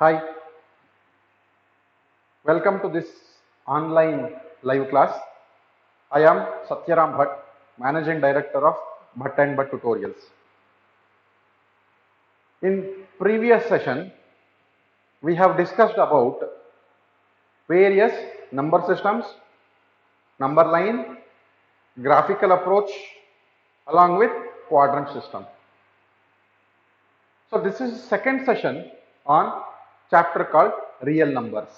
Hi, welcome to this online live class. I am Satyaram Bhatt, Managing Director of Bhatt and Bhatt Tutorials. In previous session, we have discussed about various number systems, number line, graphical approach, along with quadrant system. So this is second session on chapter called real numbers.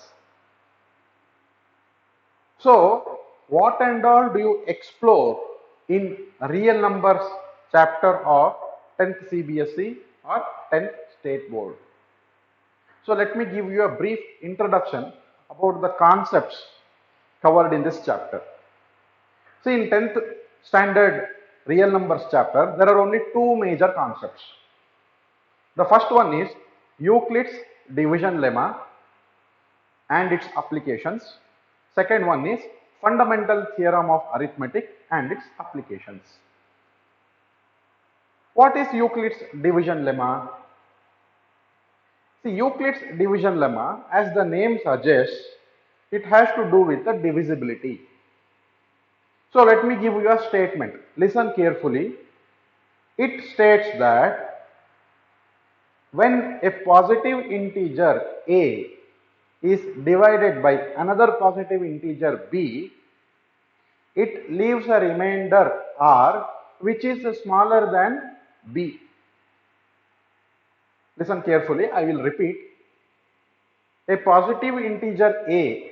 So, what and all do you explore in real numbers chapter of 10th CBSE or 10th State Board? So, let me give you a brief introduction about the concepts covered in this chapter. See, in 10th standard real numbers chapter, there are only two major concepts. The first one is Euclid's division lemma and its applications. Second one is fundamental theorem of arithmetic and its applications. What is Euclid's division lemma? See, Euclid's division lemma, as the name suggests, it has to do with the divisibility. So let me give you a statement. Listen carefully. It states that when a positive integer a is divided by another positive integer b, it leaves a remainder r which is smaller than b. Listen carefully, I will repeat. A positive integer a,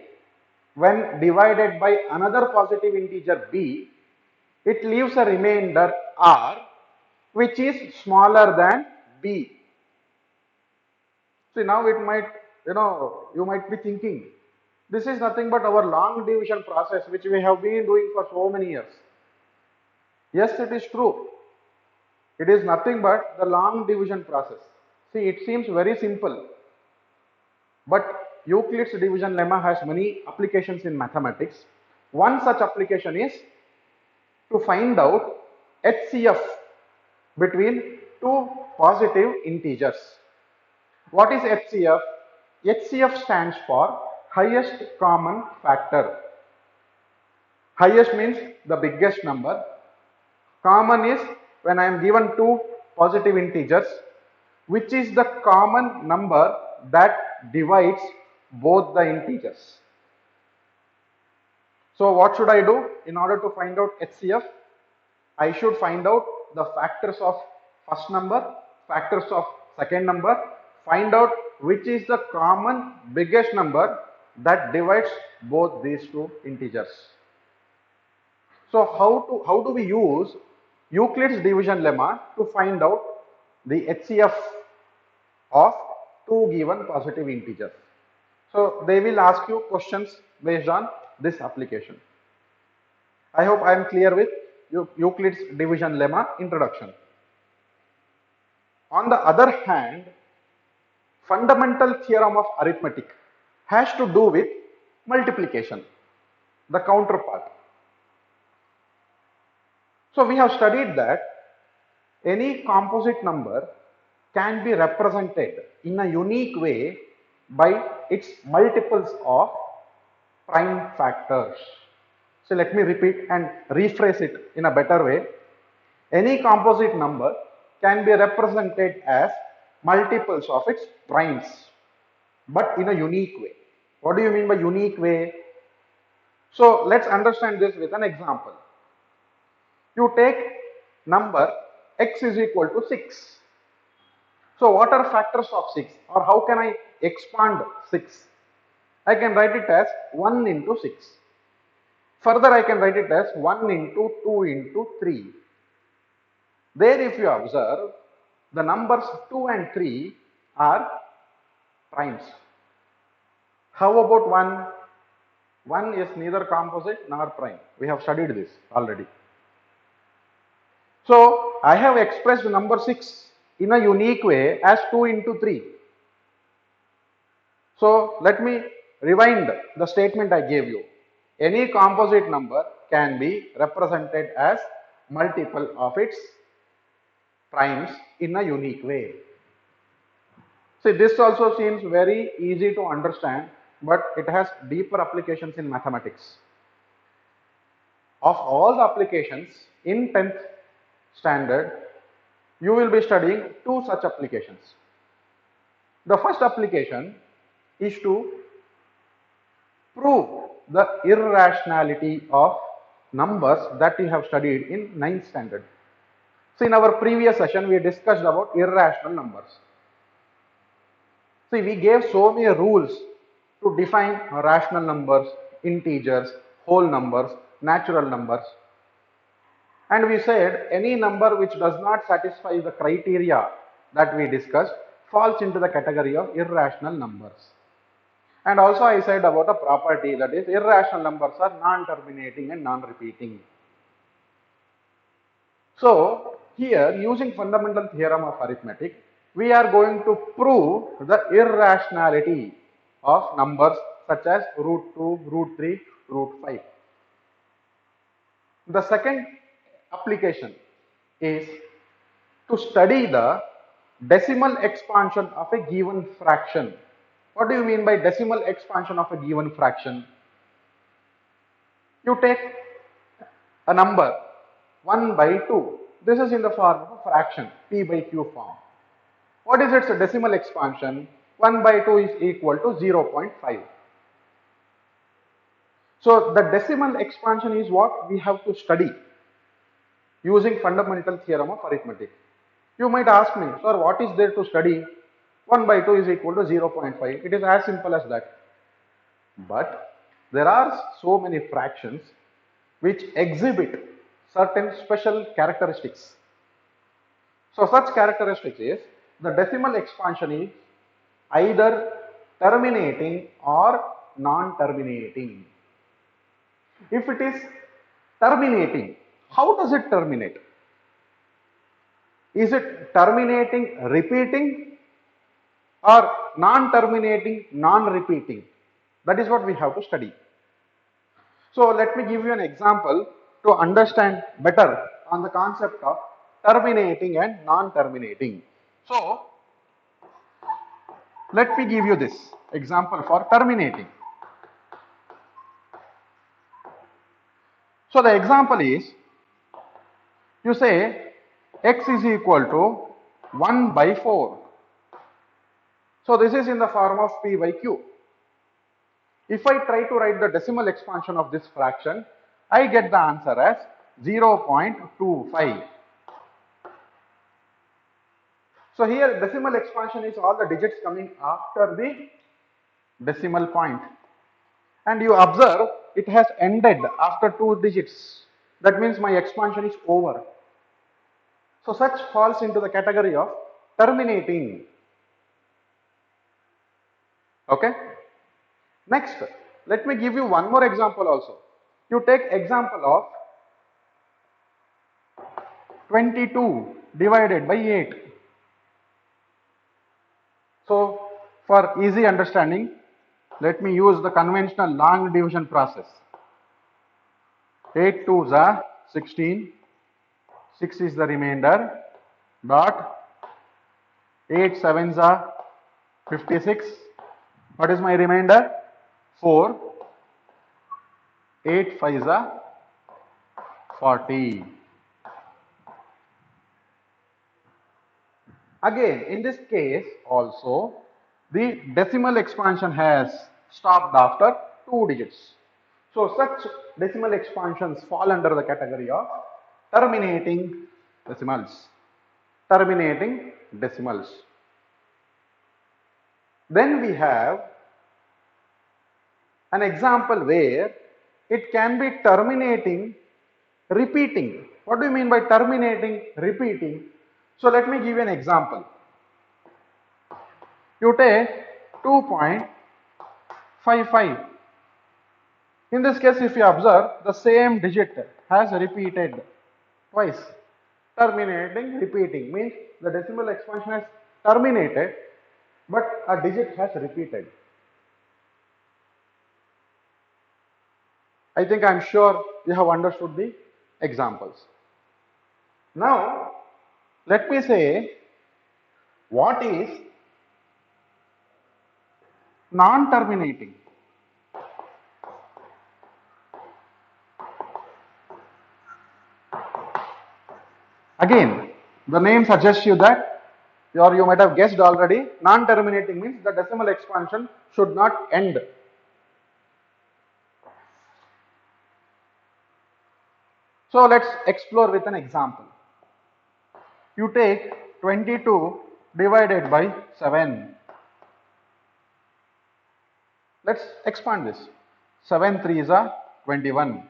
when divided by another positive integer b, it leaves a remainder r which is smaller than b. See, now it might, you might be thinking, this is nothing but our long division process which we have been doing for so many years. Yes, it is true. It is nothing but the long division process. See, it seems very simple. But Euclid's division lemma has many applications in mathematics. One such application is to find out HCF between two positive integers. What is HCF? HCF stands for highest common factor. Highest means the biggest number. Common is when I am given two positive integers, which is the common number that divides both the integers. So what should I do in order to find out HCF? I should find out the factors of first number, factors of second number, find out which is the common biggest number that divides both these two integers. So how do we use Euclid's division lemma to find out the HCF of two given positive integers? So they will ask you questions based on this application. I hope I am clear with Euclid's division lemma introduction. On the other hand, fundamental theorem of arithmetic has to do with multiplication, the counterpart. So we have studied that any composite number can be represented in a unique way by its multiples of prime factors. So let me repeat and rephrase it in a better way. Any composite number can be represented as multiples of its primes, but in a unique way. What do you mean by unique way? So let's understand this with an example. You take number x is equal to 6. So what are factors of 6, or how can I expand 6? I can write it as 1 into 6. Further, I can write it as 1 into 2 into 3. There, if you observe, the numbers 2 and 3 are primes. How about 1? 1 is neither composite nor prime. We have studied this already. So, I have expressed number 6 in a unique way as 2 into 3. So, let me rewind the statement I gave you. Any composite number can be represented as multiple of its primes in a unique way. See, this also seems very easy to understand, but it has deeper applications in mathematics. Of all the applications in 10th standard, you will be studying two such applications. The first application is to prove the irrationality of numbers that you have studied in 9th standard. So in our previous session, we discussed about irrational numbers. See, we gave so many rules to define rational numbers, integers, whole numbers, natural numbers. And we said any number which does not satisfy the criteria that we discussed falls into the category of irrational numbers. And also I said about a property, that is irrational numbers are non-terminating and non-repeating. So here, using fundamental theorem of arithmetic, we are going to prove the irrationality of numbers such as root 2, root 3, root 5. The second application is to study the decimal expansion of a given fraction. What do you mean by decimal expansion of a given fraction? You take a number 1 by 2. This is in the form of a fraction, p by q form. What is its decimal expansion? 1 by 2 is equal to 0.5. So the decimal expansion is what we have to study using fundamental theorem of arithmetic. You might ask me, sir, what is there to study? 1 by 2 is equal to 0.5. It is as simple as that. But there are so many fractions which exhibit certain special characteristics. So such characteristics is the decimal expansion is either terminating or non-terminating. If it is terminating, how does it terminate? Is it terminating repeating or non-terminating non-repeating? That is what we have to study. So let me give you an example to understand better on the concept of terminating and non-terminating. So let me give you this example for terminating. So the example is, you say x is equal to 1 by 4. So this is in the form of p by q. If I try to write the decimal expansion of this fraction, I get the answer as 0.25. So here decimal expansion is all the digits coming after the decimal point. And you observe it has ended after 2 digits. That means my expansion is over. So such falls into the category of terminating. Okay. Next, let me give you one more example also. You take example of 22 divided by 8. So for easy understanding, let me use the conventional long division process. 8 2s are 16, 6 is the remainder, dot 8 7s are 56. What is my remainder? 4. 8 5s are 40. Again, in this case also, the decimal expansion has stopped after 2 digits. So such decimal expansions fall under the category of terminating decimals. Terminating decimals. Then we have an example where it can be terminating repeating. What do you mean by terminating repeating? So let me give you an example. You take 2.55. In this case, if you observe, the same digit has repeated twice. Terminating, repeating means the decimal expansion has terminated, but a digit has repeated. I think I'm sure you have understood the examples. Now, let me say what is non-terminating. Again, the name suggests you that, or you might have guessed already, non-terminating means the decimal expansion should not end. So let's explore with an example. You take 22 divided by 7. Let's expand this. 7 3s are 21.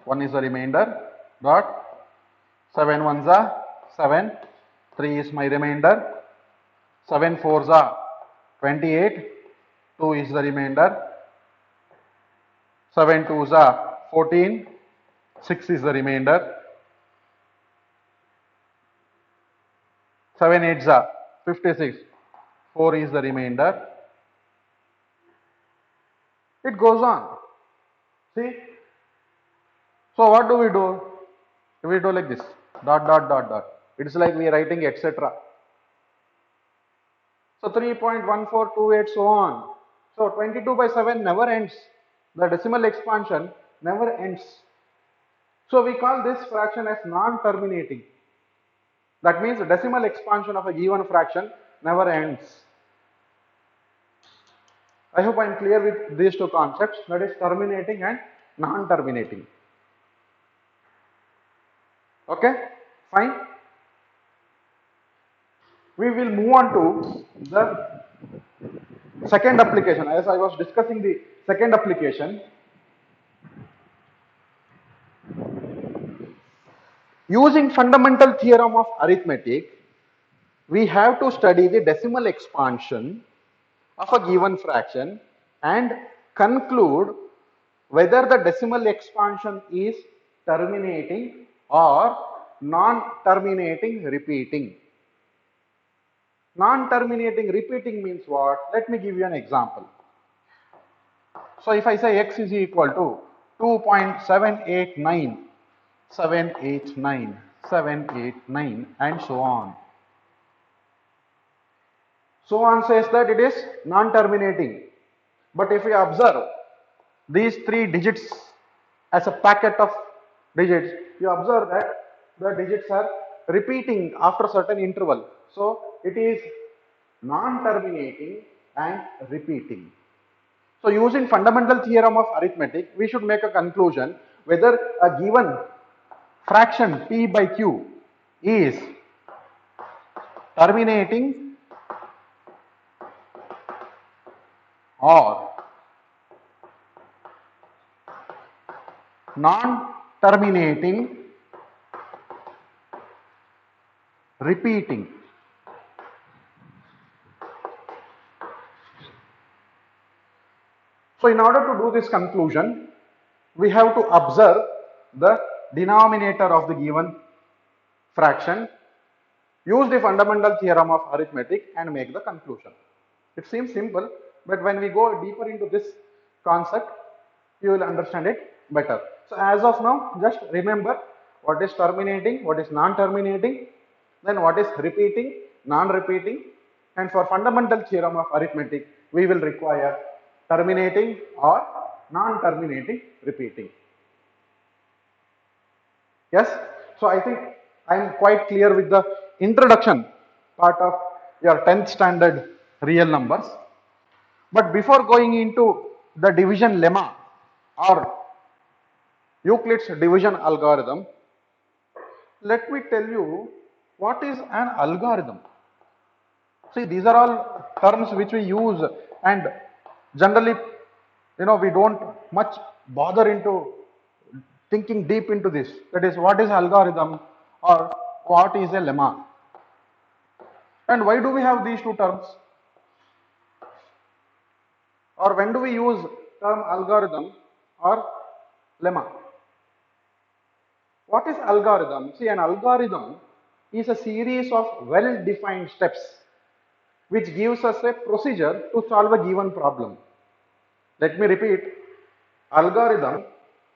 1 is the remainder. Dot. 7 1s are 7. 3 is my remainder. 7 4s are 28. 2 is the remainder. 7 2s are 14. 6 is the remainder. 7 8s are 56. 4 is the remainder. It goes on. See? So what do? We do like this. Dot, dot, dot, dot. It's like we are writing etc. So 3.1428 so on. So 22 by 7 never ends. The decimal expansion never ends. So we call this fraction as non-terminating. That means the decimal expansion of a given fraction never ends. I hope I am clear with these two concepts, that is terminating and non-terminating. Okay, fine. We will move on to the second application. As I was discussing the second application, using fundamental theorem of arithmetic, we have to study the decimal expansion of a given fraction and conclude whether the decimal expansion is terminating or non-terminating repeating. Non-terminating repeating means what? Let me give you an example. So if I say x is equal to 2.789, 789, 789 and so on. So on says that it is non-terminating. But if we observe these three digits as a packet of digits, you observe that the digits are repeating after a certain interval. So it is non-terminating and repeating. So using fundamental theorem of arithmetic, we should make a conclusion whether a given fraction p by q is terminating or non-terminating repeating. So in order to do this conclusion, we have to observe the denominator of the given fraction, use the fundamental theorem of arithmetic and make the conclusion. It seems simple, but when we go deeper into this concept, you will understand it better. So as of now, just remember what is terminating, what is non-terminating, then what is repeating, non-repeating, and for fundamental theorem of arithmetic, we will require terminating or non-terminating repeating. Yes, so I think I am quite clear with the introduction part of your 10th standard real numbers. But before going into the division lemma or Euclid's division algorithm, let me tell you what is an algorithm. See, these are all terms which we use and generally, we don't much bother into thinking deep into this. That is, what is algorithm or what is a lemma? And why do we have these two terms? Or when do we use term algorithm or lemma? What is algorithm? See, an algorithm is a series of well-defined steps which gives us a procedure to solve a given problem. Let me repeat. Algorithm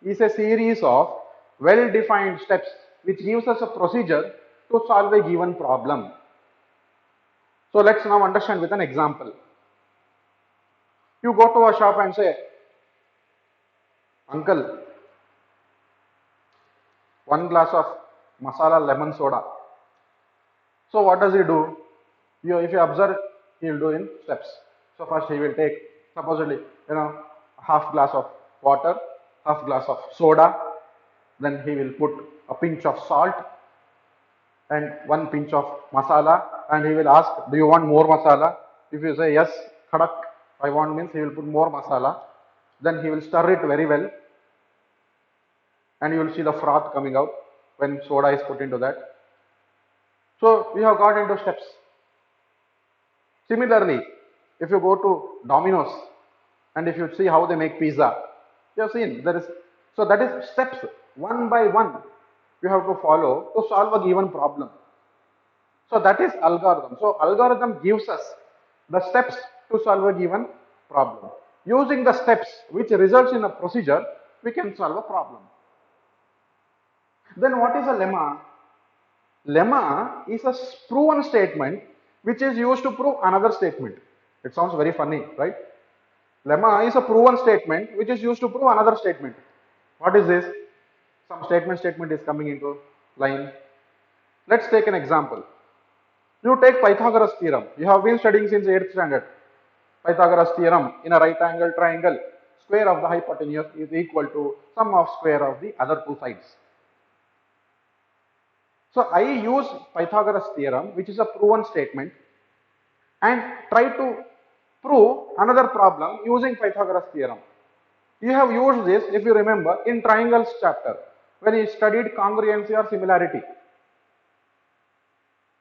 is a series of well-defined steps which gives us a procedure to solve a given problem. So let's now understand with an example. You go to a shop and say, uncle, 1 glass of masala lemon soda. So what does he do? If you observe, he will do in steps. So first he will take supposedly, half glass of water, half glass of soda, then he will put a pinch of salt and 1 pinch of masala, and he will ask, do you want more masala? If you say yes, khadak, I want, means he will put more masala. Then he will stir it very well, and you will see the froth coming out when soda is put into that. So we have got into steps. Similarly, if you go to Domino's and if you see how they make pizza, you have seen there is, so that is steps one by one you have to follow to solve a given problem. So that is algorithm. So algorithm gives us the steps to solve a given problem. Using the steps which results in a procedure, we can solve a problem. Then what is a lemma? Lemma is a proven statement which is used to prove another statement. It sounds very funny, right? Lemma is a proven statement which is used to prove another statement. What is this? Some statement is coming into line. Let's take an example. You take Pythagoras theorem. You have been studying since 8th standard. Pythagoras theorem, in a right angle triangle, square of the hypotenuse is equal to sum of square of the other two sides. So I use Pythagoras theorem, which is a proven statement, and try to prove another problem using Pythagoras theorem. You have used this, if you remember, in triangles chapter, when you studied congruency or similarity.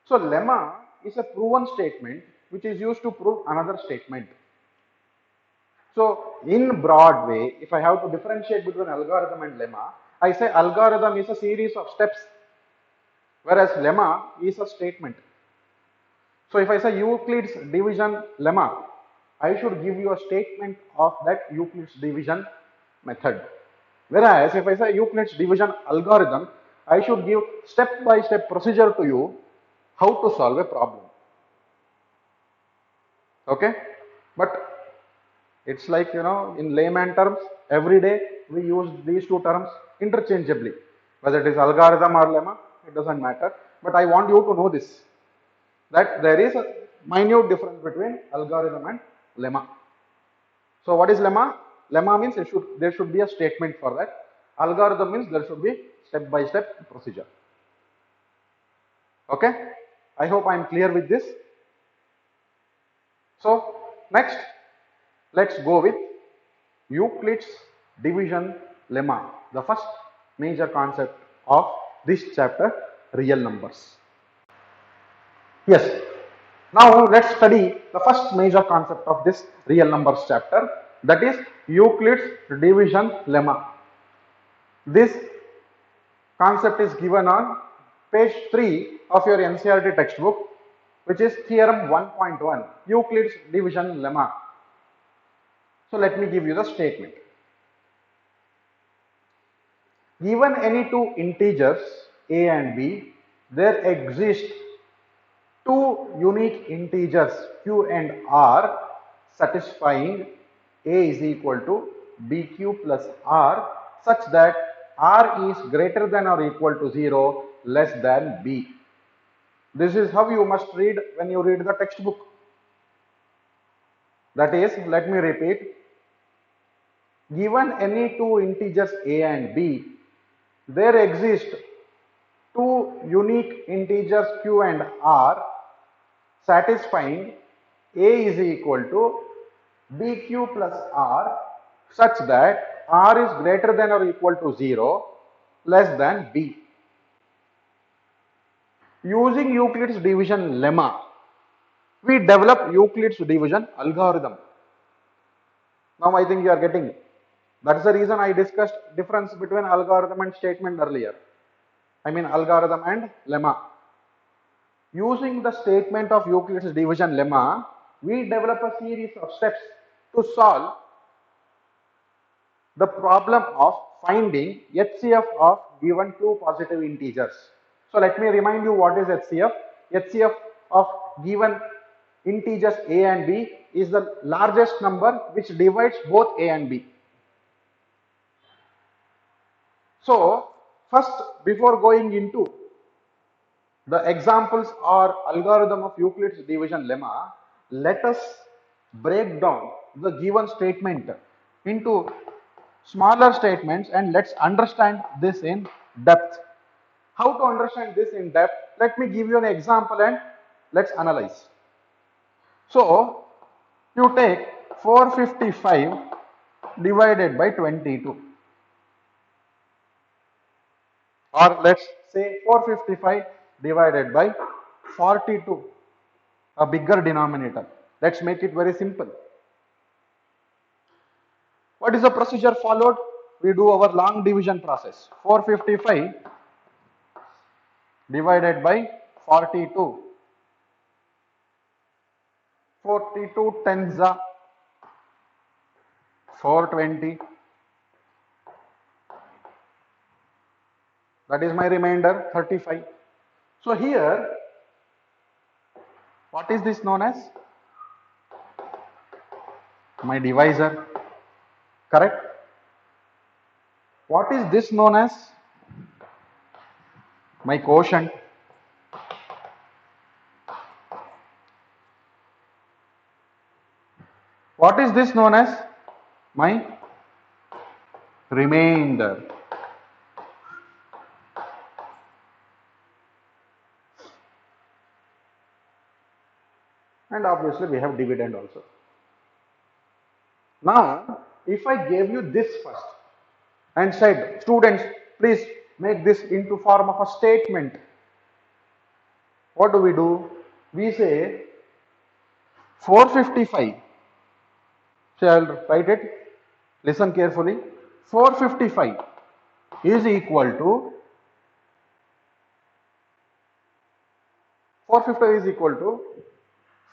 So lemma is a proven statement which is used to prove another statement. So in broad way, if I have to differentiate between algorithm and lemma, I say algorithm is a series of steps, whereas lemma is a statement. So if I say Euclid's division lemma, I should give you a statement of that Euclid's division method. Whereas if I say Euclid's division algorithm, I should give step-by-step procedure to you how to solve a problem. Okay? But it's like, in layman terms, every day we use these two terms interchangeably. Whether it is algorithm or lemma, it doesn't matter. But I want you to know this, that there is a minute difference between algorithm and lemma. So what is lemma? Lemma means there should be a statement for that. Algorithm means there should be step-by-step procedure. Okay? I hope I am clear with this. So next, let's go with Euclid's division lemma, the first major concept of this chapter, real numbers. Yes, now let's study the first major concept of this real numbers chapter, that is Euclid's division lemma. This concept is given on page 3 of your NCERT textbook, which is theorem 1.1, Euclid's division lemma. So let me give you the statement. Given any two integers a and b, there exist two unique integers q and r satisfying a is equal to bq plus r such that r is greater than or equal to 0, less than b. This is how you must read when you read the textbook. That is, let me repeat, given any two integers a and b, there exist two unique integers q and r satisfying a is equal to bq plus r such that r is greater than or equal to 0, less than b. Using Euclid's division lemma, we develop Euclid's division algorithm. Now I think you are getting it. That's the reason I discussed difference between algorithm and statement earlier. I mean algorithm and lemma. Using the statement of Euclid's division lemma, we develop a series of steps to solve the problem of finding HCF of given two positive integers. So let me remind you what is HCF. HCF of given integers a and b is the largest number which divides both A and B. So first, before going into the examples or algorithm of Euclid's division lemma, let us break down the given statement into smaller statements and let's understand this in depth. How to understand this in depth? Let me give you an example and let's analyze. So you take 455 divided by 22, or let's say 455 divided by 42, a bigger denominator. Let's make it very simple. What is the procedure followed? We do our long division process. 455 divided by 42. 42 tens are 420. That is my remainder, 35. So here, what is this known as? My divisor, correct? What is this known as? My quotient. What is this known as? My remainder. And obviously we have dividend also. Now, if I gave you this first and said, students, please make this into form of a statement, what do? We say 455. So I'll write it. Listen carefully. 455 is equal to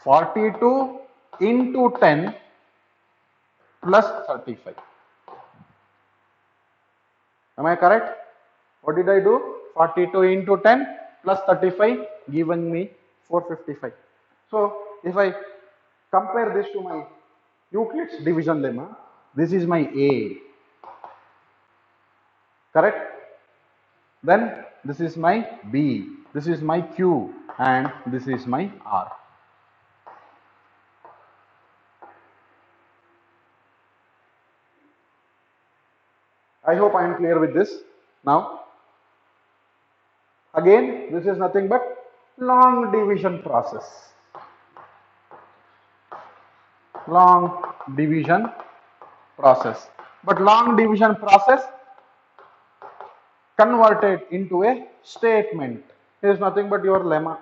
42 into 10 plus 35. Am I correct? What did I do? 42 into 10 plus 35 given me 455. So if I compare this to my Euclid's division lemma, this is my A. Correct? Then this is my B, this is my Q, and this is my R. I hope I am clear with this. Now, again, this is nothing but long division process. Long division process. But long division process converted into a statement. Here is nothing but your lemma.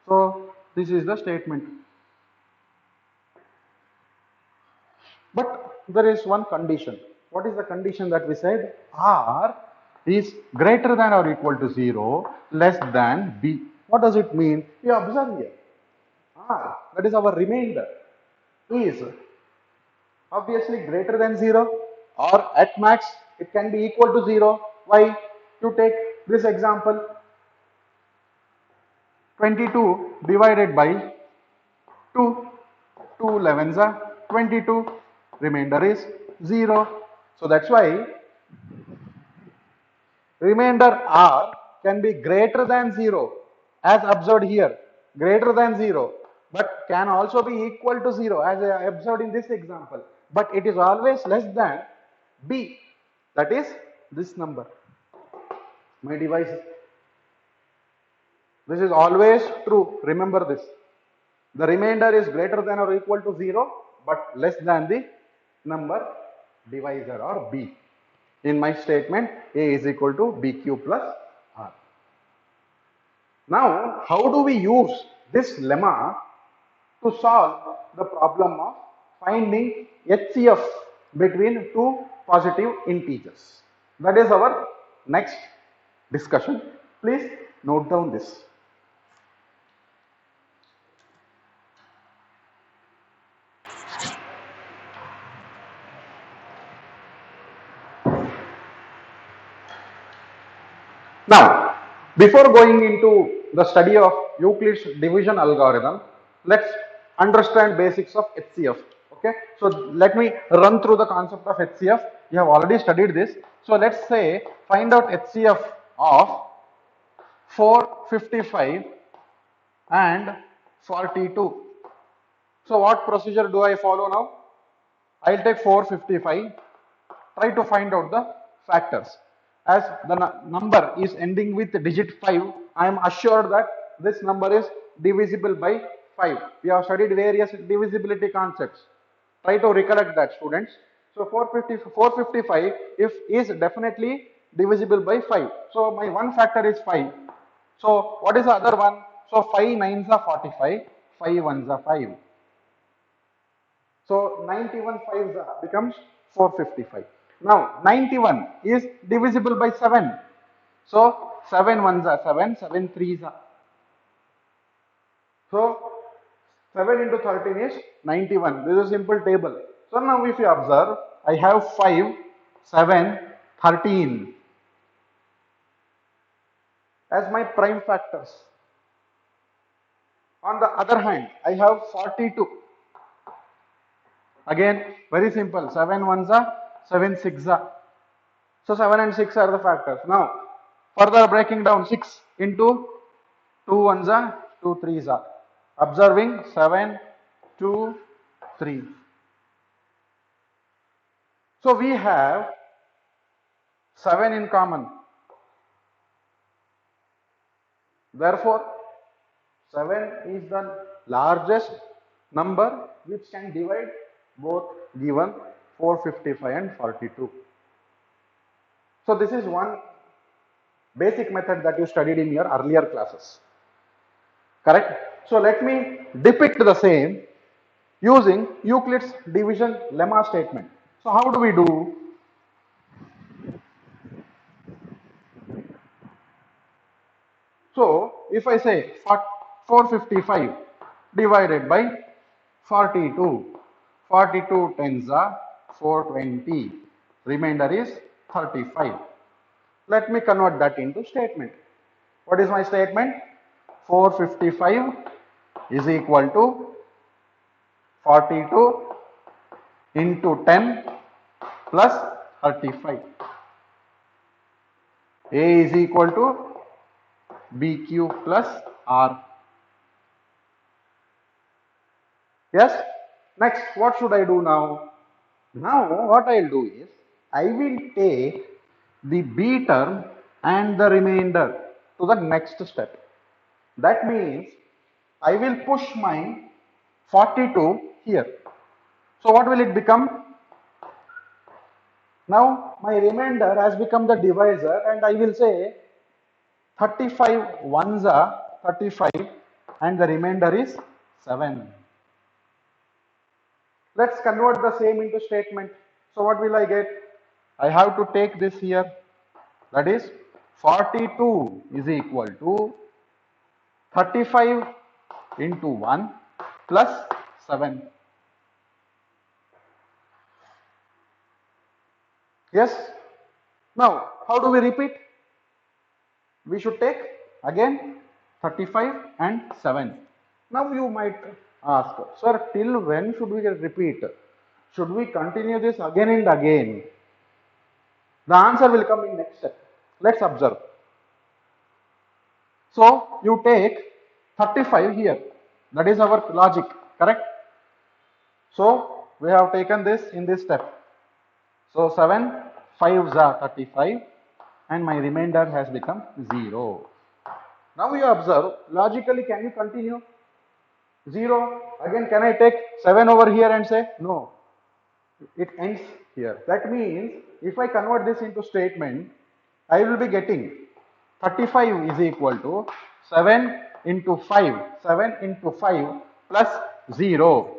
So this is the statement. But there is one condition. What is the condition that we said? R is greater than or equal to 0, less than B. What does it mean? You observe here. R, that is our remainder, is obviously greater than 0, or at max it can be equal to 0. Why? You take this example, 22 divided by 2, 2 11s are 22, remainder is 0. So that's why remainder R can be greater than 0 as observed here, greater than 0, but can also be equal to 0 as I observed in this example, but it is always less than B, that is this number, my device. This is always true, remember this. The remainder is greater than or equal to 0 but less than the number divisor or B. In my statement, A is equal to BQ plus R. Now, how do we use this lemma to solve the problem of finding HCF between two positive integers? That is our next discussion. Please note down this. Now, before going into the study of Euclid's division algorithm, let's understand basics of HCF. Okay, so let me run through the concept of HCF. You have already studied this. So let's say find out HCF of 455 and 42. So what procedure do I follow now? I'll take 455, try to find out the factors. As the number is ending with digit 5, I am assured that this number is divisible by 5. We have studied various divisibility concepts. Try to recollect that, students. So 455 if is definitely divisible by 5. So my one factor is 5. So what is the other one? So 5 nines are 45, 5 ones are 5. So 91 fives becomes 455. Now 91 is divisible by 7. So 7 ones are 7, 7 threes are. So 7 into 13 is 91. This is a simple table. So now if you observe, I have 5, 7, 13 as my prime factors. On the other hand, I have 42. Again, very simple. 7 ones are 7 six are. So 7 and 6 are the factors. Now, further breaking down 6 into 2 ones are 2 threes are. Observing 7, 2, 3. So we have 7 in common. Therefore, 7 is the largest number which can divide both given 455 and 42. So this is one basic method that you studied in your earlier classes. Correct? So let me depict the same using Euclid's division lemma statement. So how do we do? So if I say 455 divided by 42, 42 tens are 420, remainder is 35. Let me convert that into statement. What is my statement? 455 is equal to 42 into 10 plus 35. A is equal to BQ plus R. Yes? Next, what should I do now? Now, what I'll do is, I will take the B term and the remainder to the next step. That means, I will push my 42 here. So, what will it become? Now, my remainder has become the divisor and I will say 35 ones are 35 and the remainder is 7. Let's convert the same into statement. So what will I get? I have to take this here. That is 42 is equal to 35 into 1 plus 7. Yes? Now, how do we repeat? We should take again 35 and 7. Now you might ask, sir, till when should we repeat? Should we continue this again and again? The answer will come in next step. Let's observe. So you take 35 here. That is our logic, correct? So we have taken this in this step. So 7 5s are 35 and my remainder has become 0. Now you observe, logically can you continue? 0. Again can I take 7 over here and say no? It ends here. That means if I convert this into statement, I will be getting 35 is equal to 7 into 5, 7 into 5 plus 0.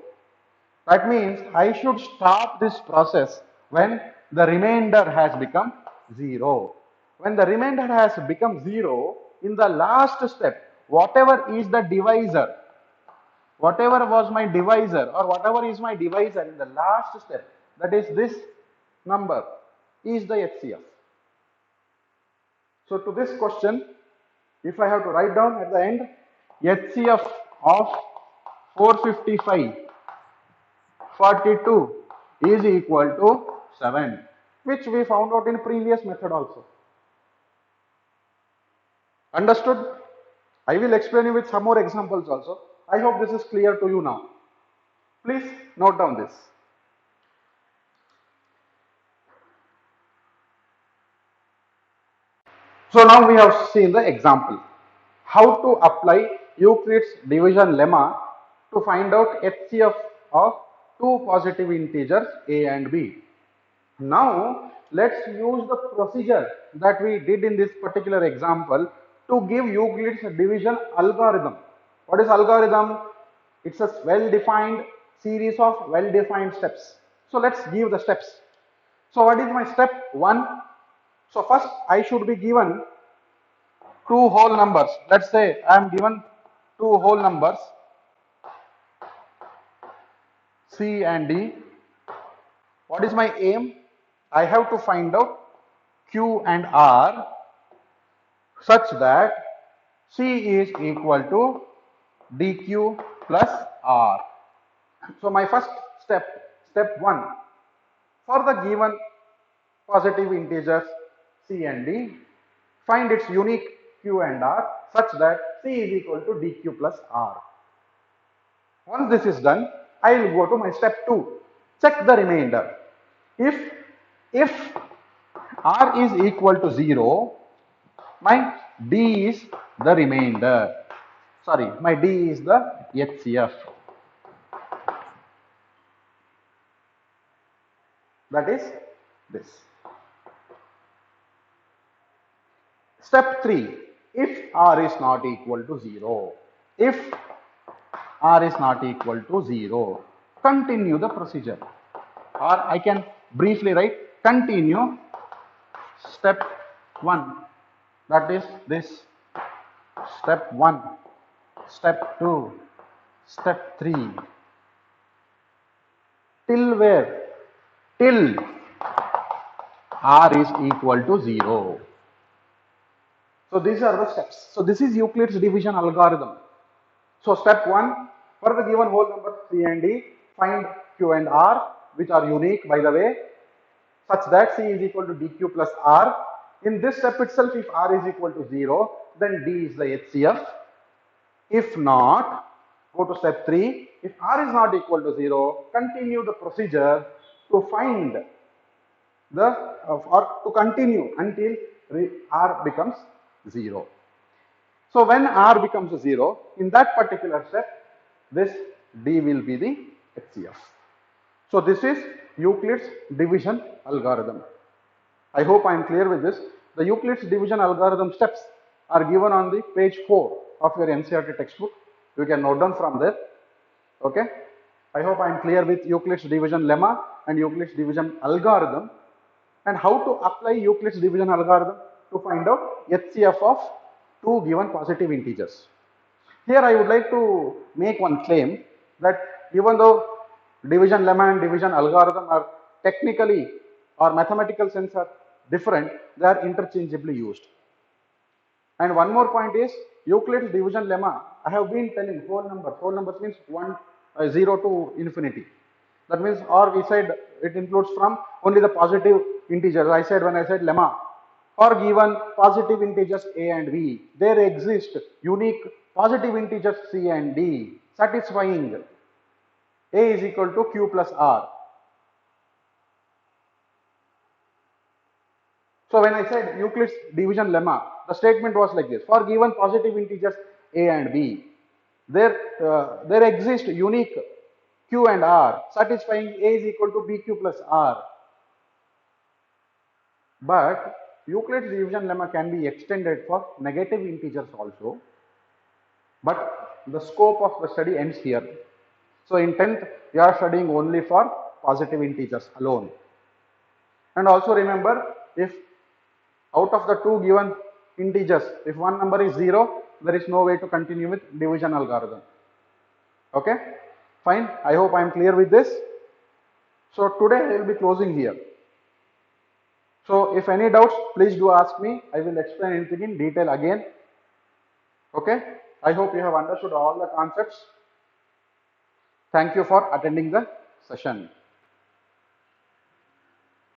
That means I should stop this process when the remainder has become 0. When the remainder has become 0, in the last step, whatever is the divisor, whatever was my divisor or whatever is my divisor in the last step, that is this number, is the HCF. So to this question, if I have to write down at the end, HCF of 455, 42 is equal to 7, which we found out in previous method also. Understood? I will explain you with some more examples also. I hope this is clear to you now. Please note down this. So now we have seen the example. How to apply Euclid's division lemma to find out HCF of two positive integers a and b. Now let's use the procedure that we did in this particular example to give Euclid's division algorithm. What is algorithm? It's a well-defined series of well-defined steps. So let's give the steps. So what is my step 1? So first I should be given two whole numbers. Let's say I am given two whole numbers C and D. What is my aim? I have to find out Q and R such that C is equal to DQ plus R. So my first step, step 1, for the given positive integers C and D, find its unique Q and R such that C is equal to DQ plus R. Once this is done, I will go to my step 2. Check the remainder. If R is equal to 0, my D is the remainder. Sorry, my D is the HCF. That is this. Step 3. If R is not equal to 0. If R is not equal to 0, continue the procedure. Or I can briefly write continue step 1. That is this. Step 1, step 2, step 3. Till where? Till R is equal to 0. So these are the steps. So this is Euclid's division algorithm. So step 1, for the given whole number C and D, find Q and R, which are unique by the way, such that C is equal to DQ plus R. In this step itself, if R is equal to 0, then D is the HCF. If not, go to step 3. If R is not equal to 0, continue the procedure to find the or to continue until R becomes 0. So when R becomes 0, in that particular step, this D will be the HCF. So this is Euclid's division algorithm. I hope I am clear with this. The Euclid's division algorithm steps are given on the page 4 of your NCERT textbook. You can note down from there. Okay. I hope I am clear with Euclid's division lemma and Euclid's division algorithm and how to apply Euclid's division algorithm to find out HCF of two given positive integers. Here I would like to make one claim that even though division lemma and division algorithm are technically or mathematical sense are different, they are interchangeably used. And one more point is Euclid's division lemma, I have been telling whole numbers means 0 to infinity. That means, or we said it includes from only the positive integers. I said when I said lemma, for given positive integers a and b, there exist unique positive integers c and d satisfying a is equal to q plus r. So when I said Euclid's division lemma, the statement was like this: for given positive integers a and b, there exist unique q and r satisfying a is equal to bq plus r. But Euclid's division lemma can be extended for negative integers also, but the scope of the study ends here. So in 10th, you are studying only for positive integers alone. And also remember, if out of the two given integers, if one number is 0, there is no way to continue with division algorithm. Okay, fine. I hope I am clear with this. So today I will be closing here. So if any doubts, please do ask me. I will explain anything in detail again. Okay, I hope you have understood all the concepts. Thank you for attending the session.